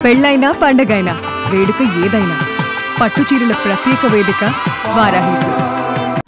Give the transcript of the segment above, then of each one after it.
పెళ్ళైనా పండగైనా వేడుక ఏదైనా పట్టుచీరల ప్రత్యేక వేదిక వారాహి సిల్క్స్.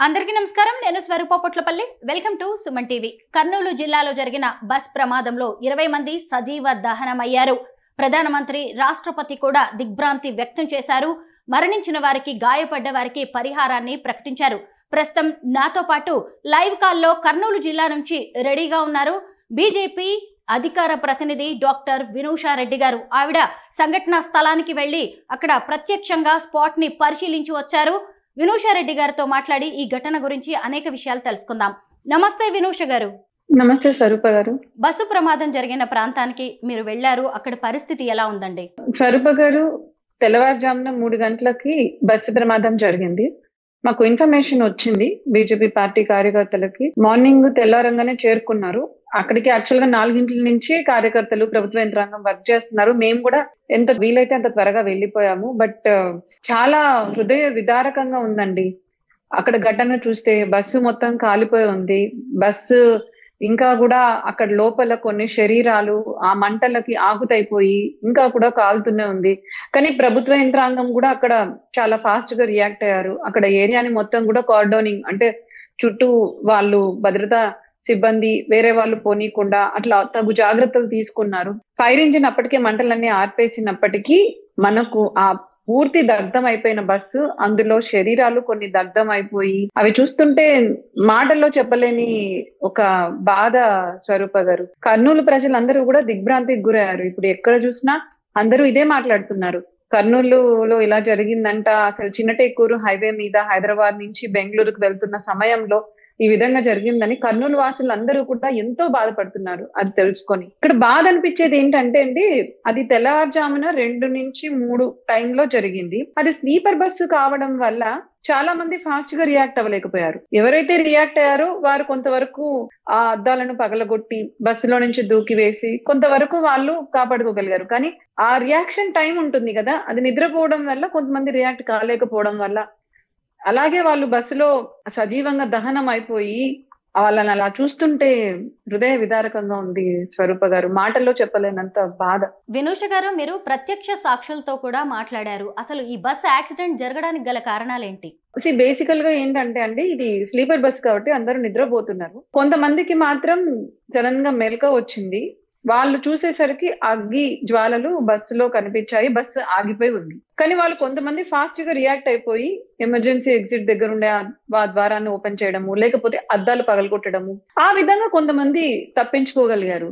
అందరికీ నమస్కారం. నేను Swaroopa Potlapalli. Welcome to Suman TV. Kurnool జిల్లాలో జరిగిన బస్ ప్రమాదంలో 20 మంది సజీవ దహనమయ్యారు. ప్రధానమంత్రి, రాష్ట్రపతి కూడా దిగ్భ్రాంతి వ్యక్తం చేశారు. మరణించిన వారికి, గాయపడ్డ వారికి పరిహారాన్ని ప్రకటించారు. ప్రస్తుతం నాతో పాటు లైవ్ కాల్లో కర్నూలు జిల్లా నుంచి రెడీగా ఉన్నారు బీజేపీ అధికార ప్రతినిధి డాక్టర్ వినూషారెడ్డి గారు. ఆవిడ సంఘటనా స్థలానికి వెళ్లి అక్కడ ప్రత్యక్షంగా స్పాట్ ని పరిశీలించి వచ్చారు. వినూషారెడ్డి గారితో మాట్లాడి ఈ ఘటన గురించి అనేక విషయాలు తెలుసుకుందాం. నమస్తే వినూష గారు. నమస్తే స్వరూప గారు. బస్సు ప్రమాదం జరిగిన ప్రాంతానికి మీరు వెళ్లారు. అక్కడ పరిస్థితి ఎలా ఉందండి? స్వరూప గారు, తెల్లవారుజామున 3 గంటలకి బస్సు ప్రమాదం జరిగింది. మాకు ఇన్ఫర్మేషన్ వచ్చింది. బీజేపీ పార్టీ కార్యకర్తలకి మార్నింగ్ తెల్లవారంగానే చేరుకున్నారు. అక్కడికి యాక్చువల్ గా 4 గంటల నుంచి కార్యకర్తలు, ప్రభుత్వ యంత్రాంగం వర్క్ చేస్తున్నారు. మేము కూడా ఎంత వీలైతే అంత త్వరగా వెళ్ళిపోయాము. బట్ చాలా హృదయ విదారకంగా ఉందండి. అక్కడ ఘటన చూస్తే బస్సు మొత్తం కాలిపోయి ఉంది. బస్సు ఇంకా కూడా అక్కడ లోపల కొన్ని శరీరాలు ఆ మంటలకి ఆకుతైపోయి ఇంకా కూడా కాలుతూనే ఉంది. కానీ ప్రభుత్వ యంత్రాంగం కూడా అక్కడ చాలా ఫాస్ట్ గా రియాక్ట్ అయ్యారు. అక్కడ ఏరియాని మొత్తం కూడా కార్డోనింగ్, అంటే చుట్టూ వాళ్ళు భద్రతా సిబ్బంది వేరే వాళ్ళు పోనీయకుండా అట్లా తగు జాగ్రత్తలు తీసుకున్నారు. ఫైర్ ఇంజిన్ అప్పటికే మంటలన్నీ ఆర్పేసినప్పటికీ మనకు ఆ పూర్తి దగ్ధం అయిపోయిన బస్సు, అందులో శరీరాలు కొన్ని దగ్ధం అయిపోయి అవి చూస్తుంటే మాటల్లో చెప్పలేని ఒక బాధ. స్వరూప గారు, కర్నూలు ప్రజలందరూ కూడా దిగ్భ్రాంతికి గురయ్యారు. ఇప్పుడు ఎక్కడ చూసినా అందరూ ఇదే మాట్లాడుతున్నారు. కర్నూలులో ఇలా జరిగిందంట. అసలు చిన్నటేకూరు హైవే మీద హైదరాబాద్ నుంచి బెంగళూరుకు వెళ్తున్న సమయంలో ఈ విధంగా జరిగిందని కర్నూలు వాసులు అందరూ కూడా ఎంతో బాధపడుతున్నారు అది తెలుసుకొని. ఇక్కడ బాధ అనిపించేది ఏంటంటే అండి, అది తెల్లవారుజామున 2 నుంచి 3 టైంలో జరిగింది. అది స్లీపర్ బస్సు కావడం వల్ల చాలా మంది ఫాస్ట్ గా రియాక్ట్ అవ్వలేకపోయారు. ఎవరైతే రియాక్ట్ అయ్యారో వారు కొంతవరకు ఆ అద్దాలను పగలగొట్టి బస్సులో నుంచి దూకి వేసి కొంతవరకు వాళ్ళు కాపాడుకోగలిగారు. కానీ ఆ రియాక్షన్ టైం ఉంటుంది కదా, అది నిద్రపోవడం వల్ల కొంతమంది రియాక్ట్ కాలేకపోవడం వల్ల, అలాగే వాళ్ళు బస్సులో సజీవంగా దహనం అయిపోయి వాళ్ళని అలా చూస్తుంటే హృదయ విదారకంగా ఉంది. స్వరూప గారు, మాటల్లో చెప్పలేనంత బాధ. వినూష గారు, మీరు ప్రత్యక్ష సాక్షులతో కూడా మాట్లాడారు. అసలు ఈ బస్ యాక్సిడెంట్ జరగడానికి గల కారణాలేంటి? బేసికల్ గా ఏంటంటే అండి, ఇది స్లీపర్ బస్ కాబట్టి అందరూ నిద్రపోతున్నారు. కొంతమందికి మాత్రం సడన్ గా మెలకువ వచ్చింది. వాళ్ళు చూసేసరికి అగ్గి జ్వాలలు బస్సులో కనిపించాయి. బస్సు ఆగిపోయి ఉంది. కానీ వాళ్ళు కొంతమంది ఫాస్ట్ గా రియాక్ట్ అయిపోయి ఎమర్జెన్సీ ఎగ్జిట్ దగ్గర ఉండే ఆ ద్వారాన్ని ఓపెన్ చేయడము, లేకపోతే అద్దాలు పగలగొట్టడము, ఆ విధంగా కొంతమంది తప్పించుకోగలిగారు.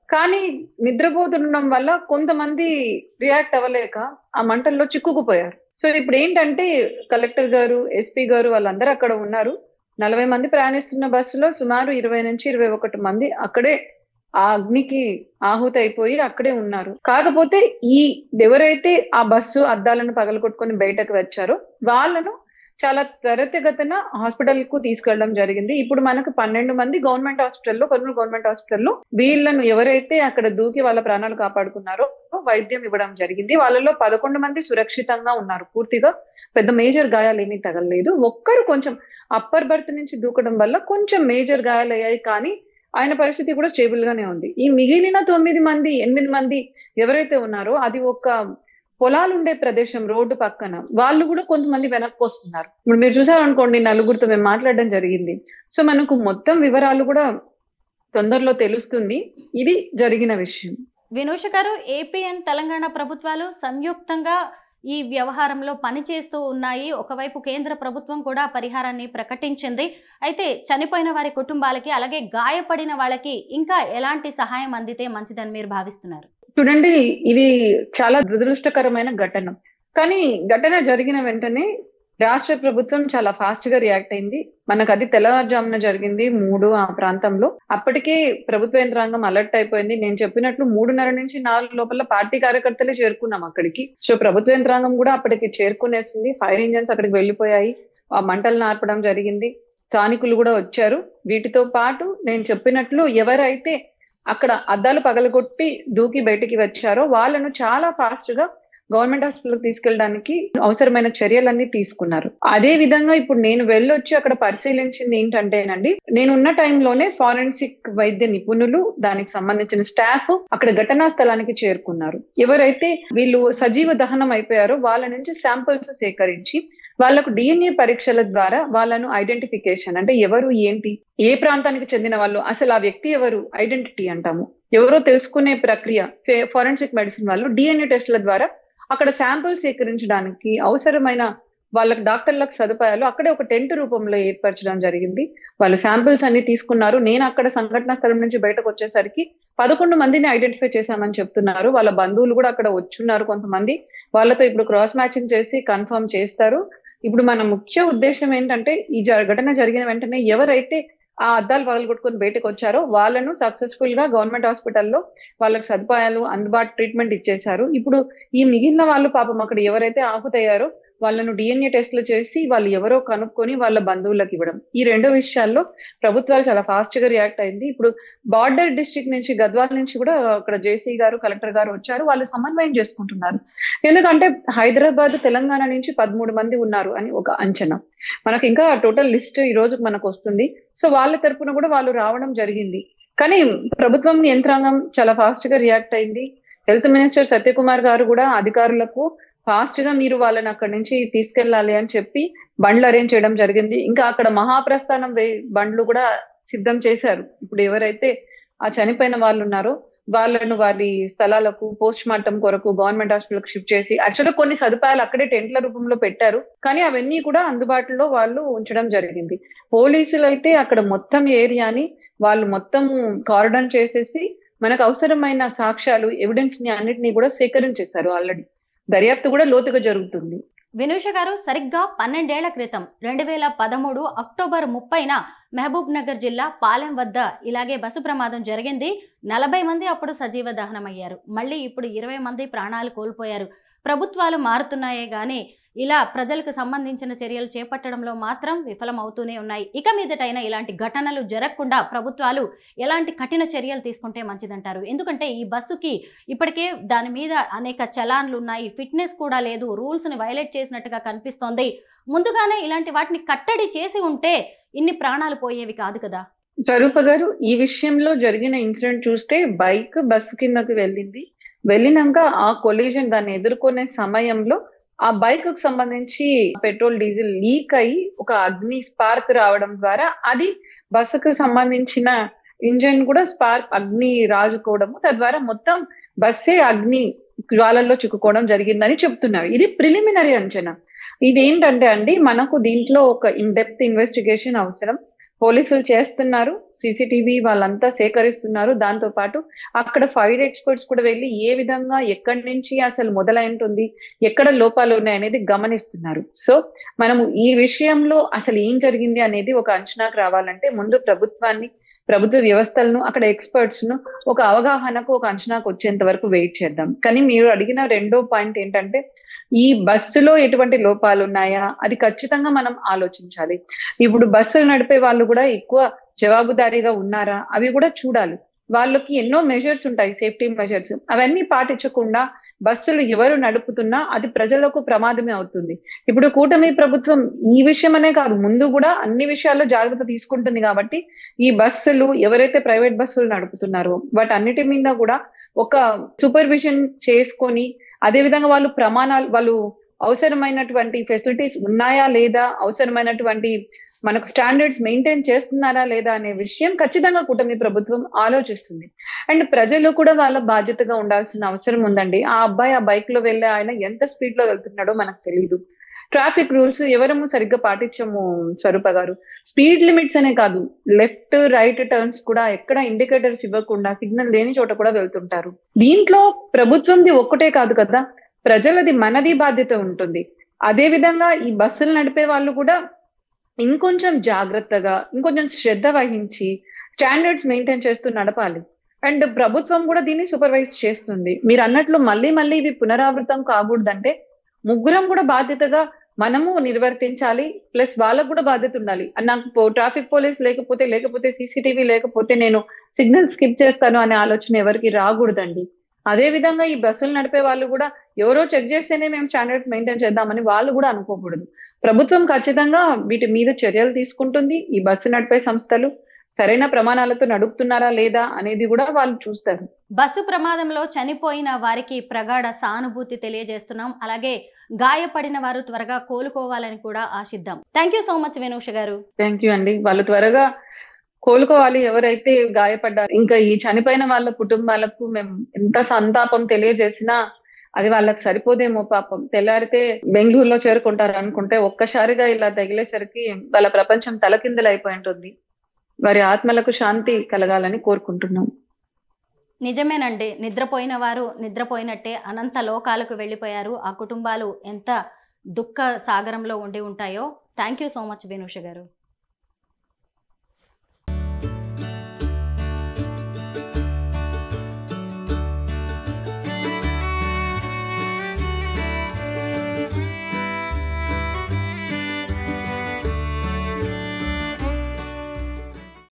కానీ నిద్రపోతుండడం వల్ల కొంతమంది రియాక్ట్ అవ్వలేక ఆ మంటల్లో చిక్కుకుపోయారు. సో ఇప్పుడు ఏంటంటే కలెక్టర్ గారు, ఎస్పీ గారు వాళ్ళందరూ అక్కడ ఉన్నారు. 40 మంది ప్రయాణిస్తున్న బస్సులో సుమారు 20 నుంచి 21 మంది అక్కడే ఆ అగ్నికి ఆహుతి అయిపోయి అక్కడే ఉన్నారు. కాకపోతే ఎవరైతే ఆ బస్సు అద్దాలను పగలగొట్టుకొని బయటకు వచ్చారో వాళ్ళను చాలా త్వరితగతిన హాస్పిటల్ కు తీసుకెళ్లడం జరిగింది. ఇప్పుడు మనకు 12 మంది గవర్నమెంట్ హాస్పిటల్లో, కర్నూలు గవర్నమెంట్ హాస్పిటల్లో వీళ్ళను ఎవరైతే అక్కడ దూకి వాళ్ళ ప్రాణాలు కాపాడుకున్నారో వైద్యం ఇవ్వడం జరిగింది. వాళ్ళలో 11 మంది సురక్షితంగా ఉన్నారు. పూర్తిగా పెద్ద మేజర్ గాయాలు ఏమీ తగలలేదు. ఒక్కరు కొంచెం అప్పర్ బర్త్ నుంచి దూకడం వల్ల కొంచెం మేజర్ గాయాలు అయ్యాయి. కానీ ఆయన పరిస్థితి కూడా స్టేబుల్ గానే ఉంది. ఈ మిగిలిన 8 మంది ఎవరైతే ఉన్నారో అది ఒక పొలాలు ఉండే ప్రదేశం, రోడ్డు పక్కన, వాళ్ళు కూడా కొంతమంది వెనక్కి వస్తున్నారు. ఇప్పుడు మీరు చూసారనుకోండి, 4గురితో మేము మాట్లాడడం జరిగింది. సో మనకు మొత్తం వివరాలు కూడా తొందరలో తెలుస్తుంది. ఇది జరిగిన విషయం. వినూష గారు, ఏపీ అండ్ తెలంగాణ ప్రభుత్వాలు సంయుక్తంగా ఈ వ్యవహారంలో పనిచేస్తూ ఉన్నాయి. ఒకవైపు కేంద్ర ప్రభుత్వం కూడా పరిహారాన్ని ప్రకటించింది. అయితే చనిపోయిన వారి కుటుంబాలకి, అలాగే గాయపడిన వాళ్ళకి ఇంకా ఎలాంటి సహాయం అందితే మంచిదని మీరు భావిస్తున్నారు? చూడండి, ఇది చాలా దురదృష్టకరమైన ఘటన. కానీ ఘటన జరిగిన వెంటనే రాష్ట్ర ప్రభుత్వం చాలా ఫాస్ట్ గా రియాక్ట్ అయింది. మనకు అది తెల్లవారుజామున జరిగింది 3 ఆ ప్రాంతంలో. అప్పటికే ప్రభుత్వ యంత్రాంగం అలర్ట్ అయిపోయింది. నేను చెప్పినట్లు 3:30 నుంచి 4 లోపల పార్టీ కార్యకర్తలే చేరుకున్నాం అక్కడికి. సో ప్రభుత్వ యంత్రాంగం కూడా అప్పటికి చేరుకునేసింది. ఫైర్ ఇంజన్స్ అక్కడికి వెళ్ళిపోయాయి. ఆ మంటలను ఆర్పడం జరిగింది. స్థానికులు కూడా వచ్చారు. వీటితో పాటు నేను చెప్పినట్లు ఎవరైతే అక్కడ అద్దాలు పగలగొట్టి దూకి బయటికి వచ్చారో వాళ్ళను చాలా ఫాస్ట్ గా గవర్నమెంట్ హాస్పిటల్ తీసుకెళ్ళడానికి అవసరమైన చర్యలన్నీ తీసుకున్నారు. అదే విధంగా ఇప్పుడు నేను వెళ్ళొచ్చి అక్కడ పరిశీలించింది ఏంటంటేనండి, నేను ఉన్న టైంలోనే ఫారెన్సిక్ వైద్య నిపుణులు, దానికి సంబంధించిన స్టాఫ్ అక్కడ ఘటనా స్థలానికి చేరుకున్నారు. ఎవరైతే వీళ్ళు సజీవ దహనం అయిపోయారో వాళ్ళ నుంచి శాంపిల్స్ సేకరించి వాళ్ళకు DNA పరీక్షల ద్వారా వాళ్ళను ఐడెంటిఫికేషన్, అంటే ఎవరు ఏంటి, ఏ ప్రాంతానికి చెందిన వాళ్ళు, అసలు ఆ వ్యక్తి ఎవరు, ఐడెంటిటీ అంటాము, ఎవరో తెలుసుకునే ప్రక్రియ ఫారెన్సిక్ మెడిసిన్ వాళ్ళు DNA టెస్ట్ల ద్వారా అక్కడ శాంపుల్ సేకరించడానికి అవసరమైన వాళ్ళకి డాక్టర్లకు సదుపాయాలు అక్కడే ఒక టెంట్ రూపంలో ఏర్పరచడం జరిగింది. వాళ్ళు శాంపిల్స్ అన్ని తీసుకున్నారు. నేను అక్కడ సంఘటన స్థలం నుంచి బయటకు వచ్చేసరికి 11 మందిని ఐడెంటిఫై చేశామని చెప్తున్నారు. వాళ్ళ బంధువులు కూడా అక్కడ వచ్చున్నారు కొంతమంది. వాళ్ళతో ఇప్పుడు క్రాస్ మ్యాచింగ్ చేసి కన్ఫర్మ్ చేస్తారు. ఇప్పుడు మన ముఖ్య ఉద్దేశం ఏంటంటే ఈ ఘటన జరిగిన వెంటనే ఎవరైతే ఆ అద్దాలు పగలగొట్టుకొని బయటకు వచ్చారో వాళ్ళను సక్సెస్ఫుల్ గా గవర్నమెంట్ హాస్పిటల్లో వాళ్ళకి సదుపాయాలు అందుబాటు ట్రీట్మెంట్ ఇచ్చేశారు. ఇప్పుడు ఈ మిగిలిన వాళ్ళు పాపం అక్కడ ఎవరైతే ఆహుతయ్యారో వాళ్ళను DNA టెస్ట్లు చేసి వాళ్ళు ఎవరో కనుక్కొని వాళ్ళ బంధువులకు ఇవ్వడం, ఈ రెండు విషయాల్లో ప్రభుత్వాలు చాలా ఫాస్ట్ గా రియాక్ట్ అయింది. ఇప్పుడు బార్డర్ డిస్ట్రిక్ట్ నుంచి గద్వాల్ నుంచి కూడా అక్కడ జేసీ గారు, కలెక్టర్ గారు వచ్చారు. వాళ్ళు సమన్వయం చేసుకుంటున్నారు. ఎందుకంటే హైదరాబాద్, తెలంగాణ నుంచి 13 మంది ఉన్నారు అని ఒక అంచనా. మనకి ఇంకా టోటల్ లిస్ట్ ఈ రోజు మనకు వస్తుంది. సో వాళ్ళ తరపున కూడా వాళ్ళు రావడం జరిగింది. కానీ ప్రభుత్వం యంత్రాంగం చాలా ఫాస్ట్ గా రియాక్ట్ అయింది. హెల్త్ మినిస్టర్ సత్యకుమార్ గారు కూడా అధికారులకు ఫాస్ట్ గా మీరు వాళ్ళని అక్కడి నుంచి తీసుకెళ్లాలి అని చెప్పి బండ్లు అరేంజ్ చేయడం జరిగింది. ఇంకా అక్కడ మహాప్రస్థానం బండ్లు కూడా సిద్ధం చేశారు. ఇప్పుడు ఎవరైతే ఆ చనిపోయిన వాళ్ళు ఉన్నారో వాళ్ళను వారి స్థలాలకు పోస్ట్ మార్టం కొరకు గవర్నమెంట్ హాస్పిటల్ షిఫ్ట్ చేసి, యాక్చువల్గా కొన్ని సదుపాయాలు అక్కడే టెంట్ల రూపంలో పెట్టారు, కానీ అవన్నీ కూడా అందుబాటులో వాళ్ళు ఉంచడం జరిగింది. పోలీసులు అయితే అక్కడ మొత్తం ఏరియాని వాళ్ళు మొత్తం కార్డన్ చేసేసి మనకు అవసరమైన సాక్ష్యాలు, ఎవిడెన్స్ ని అన్నిటినీ కూడా సేకరించేశారు. ఆల్రెడీ దర్యాప్తు కూడా లోతుగా జరుగుతుంది. వినూష గారు, సరిగ్గా 12 ఏళ్ల క్రితం 2013 అక్టోబర్ 30న మహబూబ్ నగర్ జిల్లా పాలెం వద్ద ఇలాగే బస్సు ప్రమాదం జరిగింది. 40 మంది అప్పుడు సజీవ దహనమయ్యారు. మళ్ళీ ఇప్పుడు 20 మంది ప్రాణాలు కోల్పోయారు. ప్రభుత్వాలు మారుతున్నాయే గానీ ఇలా ప్రజలకు సంబంధించిన చర్యలు చేపట్టడంలో మాత్రం విఫలం అవుతూనే ఉన్నాయి. ఇక మీదటైనా ఇలాంటి ఘటనలు జరగకుండా ప్రభుత్వాలు ఎలాంటి కఠిన చర్యలు తీసుకుంటే మంచిదంటారు? ఎందుకంటే ఈ బస్సుకి ఇప్పటికే దాని మీద అనేక చలాన్లు ఉన్నాయి, ఫిట్నెస్ కూడా లేదు, రూల్స్ ని వైలేట్ చేసినట్టుగా కనిపిస్తోంది. ముందుగానే ఇలాంటి వాటిని కట్టడి చేసి ఉంటే ఇన్ని ప్రాణాలు పోయేవి కాదు కదా. స్వరూప గారు, ఈ విషయంలో జరిగిన ఇన్సిడెంట్ చూస్తే బైక్ బస్సు కిందకి వెళ్ళినాక ఆ కొలిజన్ దాన్ని ఎదుర్కొనే సమయంలో ఆ బైక్ కు సంబంధించి పెట్రోల్ డీజిల్ లీక్ అయ్యి ఒక అగ్ని స్పార్క్ రావడం ద్వారా అది బస్సుకు సంబంధించిన ఇంజన్ కూడా అగ్ని రాజుకోవడం, తద్వారా మొత్తం బస్సే అగ్ని జ్వాలల్లో చిక్కుకోవడం జరిగిందని చెప్తున్నారు. ఇది ప్రిలిమినరీ అంచనా. ఇదేంటంటే అండి, మనకు దీంట్లో ఒక ఇన్ డెప్త్ ఇన్వెస్టిగేషన్ అవసరం. పోలీసులు చేస్తున్నారు, CCTV వాళ్ళంతా సేకరిస్తున్నారు. దాంతో పాటు అక్కడ ఫైర్ ఎక్స్పర్ట్స్ కూడా వెళ్ళి ఏ విధంగా ఎక్కడి నుంచి అసలు మొదలైంటుంది, ఎక్కడ లోపాలు ఉన్నాయనేది గమనిస్తున్నారు. సో మనము ఈ విషయంలో అసలు ఏం జరిగింది అనేది ఒక అంచనాకు రావాలంటే ముందు ప్రభుత్వ వ్యవస్థలను, అక్కడ ఎక్స్పర్ట్స్ ను ఒక అవగాహనకు, ఒక అంచనాకు వచ్చేంత వరకు వెయిట్ చేద్దాం. కానీ మీరు అడిగిన రెండో పాయింట్ ఏంటంటే ఈ బస్సులో ఎటువంటి లోపాలు ఉన్నాయా అది ఖచ్చితంగా మనం ఆలోచించాలి. ఇప్పుడు బస్సులు నడిపే వాళ్ళు కూడా ఎక్కువ జవాబుదారీగా ఉన్నారా అవి కూడా చూడాలి. వాళ్ళకి ఎన్నో మెజర్స్ ఉంటాయి, సేఫ్టీ మెజర్స్, అవన్నీ పాటించకుండా బస్సులు ఎవరు నడుపుతున్నా అది ప్రజలకు ప్రమాదమే అవుతుంది. ఇప్పుడు కూటమి ప్రభుత్వం ఈ విషయం అనే కాదు, ముందు కూడా అన్ని విషయాల్లో జాగ్రత్త తీసుకుంటుంది. కాబట్టి ఈ బస్సులు ఎవరైతే ప్రైవేట్ బస్సులు నడుపుతున్నారో వాటన్నిటి మీద కూడా ఒక సూపర్విజన్ చేసుకొని, అదే విధంగా వాళ్ళు అవసరమైనటువంటి ఫెసిలిటీస్ ఉన్నాయా లేదా, అవసరమైనటువంటి మనకు స్టాండర్డ్స్ మెయింటైన్ చేస్తున్నారా లేదా అనే విషయం ఖచ్చితంగా కూటమి ప్రభుత్వం ఆలోచిస్తుంది. అండ్ ప్రజలు కూడా వాళ్ళ బాధ్యతగా ఉండాల్సిన అవసరం ఉందండి. ఆ అబ్బాయి ఆ బైక్ లో వెళ్ళే ఆయన ఎంత స్పీడ్ లో వెళ్తున్నాడో మనకు తెలియదు. ట్రాఫిక్ రూల్స్ ఎవరము సరిగ్గా పాటించము స్వరూప గారు. స్పీడ్ లిమిట్స్ అనే కాదు, లెఫ్ట్ రైట్ టర్న్స్ కూడా ఎక్కడ ఇండికేటర్స్ ఇవ్వకుండా సిగ్నల్ లేని చోట కూడా వెళ్తుంటారు. దీంట్లో ప్రభుత్వంది ఒక్కటే కాదు కదా, ప్రజలది, మనది బాధ్యత ఉంటుంది. అదే విధంగా ఈ బస్సులు నడిపే వాళ్ళు కూడా ఇంకొంచెం జాగ్రత్తగా, ఇంకొంచెం శ్రద్ధ వహించి స్టాండర్డ్స్ మెయింటైన్ చేస్తూ నడపాలి. అండ్ ప్రభుత్వం కూడా దీన్ని సూపర్వైజ్ చేస్తుంది. మీరు అన్నట్లు మళ్ళీ ఇవి పునరావృతం కాకూడదంటే ముగ్గురం కూడా బాధ్యతగా మనము నిర్వర్తించాలి. ప్లస్ వాళ్ళకు కూడా బాధ్యత ఉండాలి. నాకు ట్రాఫిక్ పోలీస్ లేకపోతే CCTV లేకపోతే నేను సిగ్నల్ స్కిప్ చేస్తాను అనే ఆలోచన ఎవరికి రాకూడదండి. అదే విధంగా ఈ బస్సులు నడిపే వాళ్ళు కూడా ఎవరో చెక్ చేస్తేనే మేము స్టాండర్డ్స్ మెయింటైన్ చేద్దామని వాళ్ళు కూడా అనుకోకూడదు. ప్రభుత్వం ఖచ్చితంగా వీటి మీద చర్యలు తీసుకుంటుంది. ఈ బస్సు నడిపే సంస్థలు సరైన ప్రమాణాలతో నడుపుతున్నారా లేదా అనేది కూడా వాళ్ళు చూస్తారు. బస్సు ప్రమాదంలో చనిపోయిన వారికి ప్రగాఢ సానుభూతి తెలియజేస్తున్నాం. అలాగే గాయపడిన వారు త్వరగా కోలుకోవాలని కూడా ఆశిద్దాం. థ్యాంక్ యూ సో మచ్ వేణుష గారు. థ్యాంక్ యూ అండి. వాళ్ళు త్వరగా కోలుకోవాలి ఎవరైతే గాయపడ్డారు. ఇంకా ఈ చనిపోయిన వాళ్ళ కుటుంబాలకు మేము ఎంత సంతాపం తెలియజేసినా అది వాళ్ళకి సరిపోదేమో పాపం. తెల్లారితే బెంగళూరులో చేరుకుంటారు అనుకుంటే ఒక్కసారిగా ఇలా తగిలేసరికి వాళ్ళ ప్రపంచం తలకిందులైపోయి ఉంటుంది. వారి ఆత్మలకు శాంతి కలగాలని కోరుకుంటున్నాం. నిజమేనండి, నిద్రపోయిన వారు నిద్రపోయినట్టే అనంత లోకాలకు వెళ్ళిపోయారు. ఆ కుటుంబాలు ఎంత దుఃఖ సాగరంలో ఉండి ఉంటాయో. థ్యాంక్ యూ సో మచ్ వేణుష గారు.